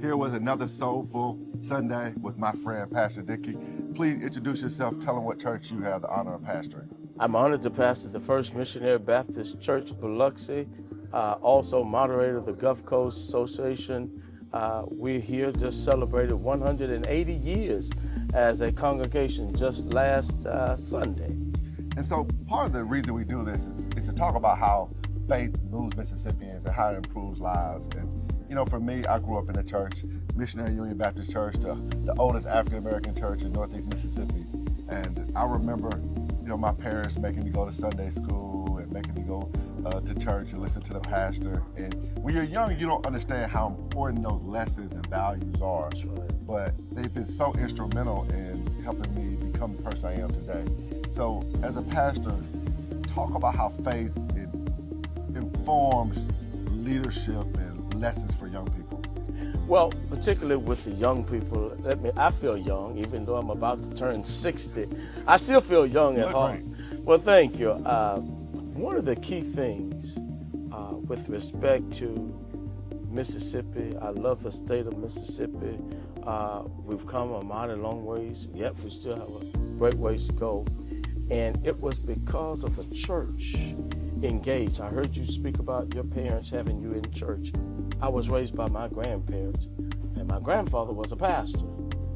Here was another soulful Sunday with my friend, Pastor Dickey. Please introduce yourself, tell them what church you have the honor of pastoring. I'm honored to pastor the First Missionary Baptist Church, Biloxi, also moderator of the Gulf Coast Association. We're here just celebrated 180 years as a congregation just last Sunday. And so part of the reason we do this is to talk about how faith moves Mississippians and how it improves lives. And you know, for me, I grew up in a church, Missionary Union Baptist Church, the oldest African-American church in Northeast Mississippi. And I remember, you know, my parents making me go to Sunday school and making me go to church and listen to the pastor. And when you're young, you don't understand how important those lessons and values are. That's right. But they've been so instrumental in helping me become the person I am today. So as a pastor, talk about how faith informs leadership and lessons for young people. Well, particularly with the young people, I feel young, even though I'm about to turn 60. I still feel young at heart. Well, thank you. One of the key things with respect to Mississippi, I love the state of Mississippi. We've come a mighty long ways, yet we still have a great ways to go. And it was because of the church engaged. I heard you speak about your parents having you in church. I was raised by my grandparents, and my grandfather was a pastor.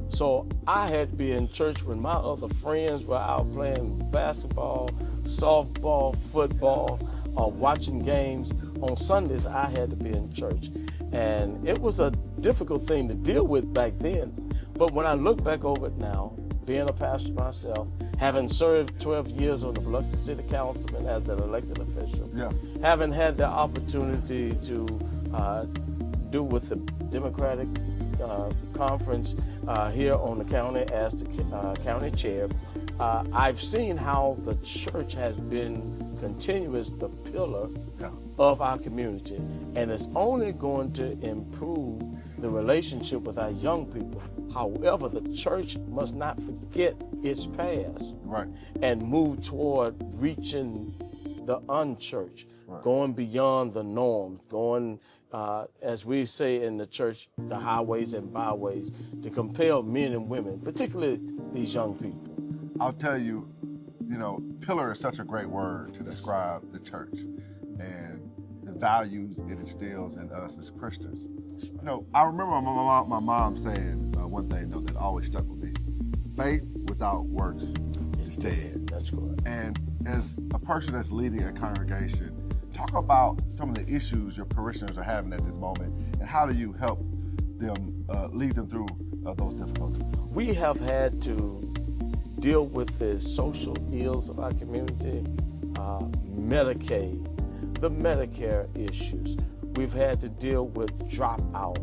So I had to be in church when my other friends were out playing basketball, softball, football, or watching games. On Sundays, I had to be in church. And it was a difficult thing to deal with back then. But when I look back over it now, being a pastor myself, having served 12 years on the Biloxi City Councilman as an elected official, having had the opportunity to do with the Democratic Conference here on the county as the county chair, I've seen how the church has been continuous, the pillar of our community, and it's only going to improve the relationship with our young people. However, the church must not forget its past and move toward reaching the unchurched, going beyond the norm, going, as we say in the church, the highways and byways, to compel men and women, particularly these young people. I'll tell you, you know, pillar is such a great word to describe the church and the values it instills in us as Christians. You know, I remember my mom saying one thing, though, that always stuck with me. Faith without works is dead. That's correct. And as a person that's leading a congregation, talk about some of the issues your parishioners are having at this moment, and how do you help them lead them through those difficulties? We have had to deal with the social ills of our community, Medicaid, the Medicare issues. We've had to deal with dropout.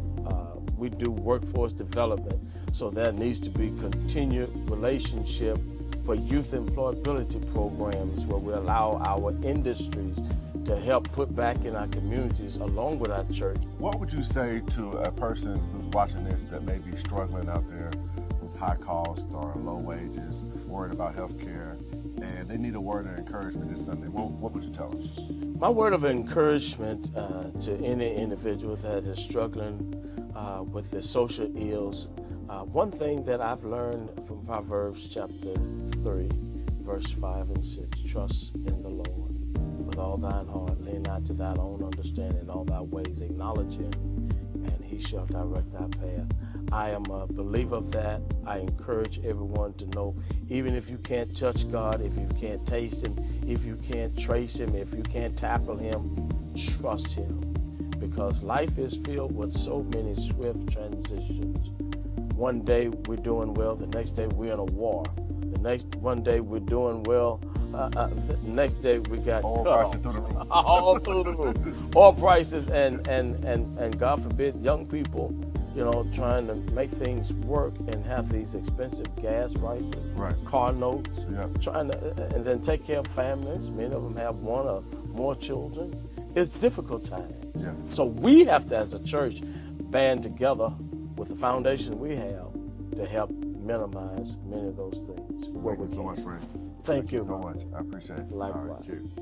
We do workforce development, so there needs to be continued relationship for youth employability programs where we allow our industries to help put back in our communities along with our church. What would you say to a person who's watching this that may be struggling out there with high costs or low wages, worried about health care, and they need a word of encouragement this Sunday? What would you tell them? My word of encouragement to any individual that is struggling with the social ills, one thing that I've learned from Proverbs chapter 3, verse 5 and 6, trust in the Lord with all thine heart, lean not to thine own understanding, in all thy ways acknowledge him, and he shall direct thy path. I am a believer of that. I encourage everyone to know, even if you can't touch God, if you can't taste him, if you can't trace him, if you can't tackle him, trust him. Because life is filled with so many swift transitions. One day we're doing well, the next day we're in a war. One day we're doing well, the next day we got all prices through the roof. All through the roof. All prices and God forbid, young people, you know, trying to make things work and have these expensive gas prices, car notes, trying to, and then take care of families. Many of them have one or more children. It's difficult times. So we have to, as a church, band together with the foundation we have to help minimize many of those things. Thank you so much, friend. Thank you so much. I appreciate it. Likewise. All right, cheers.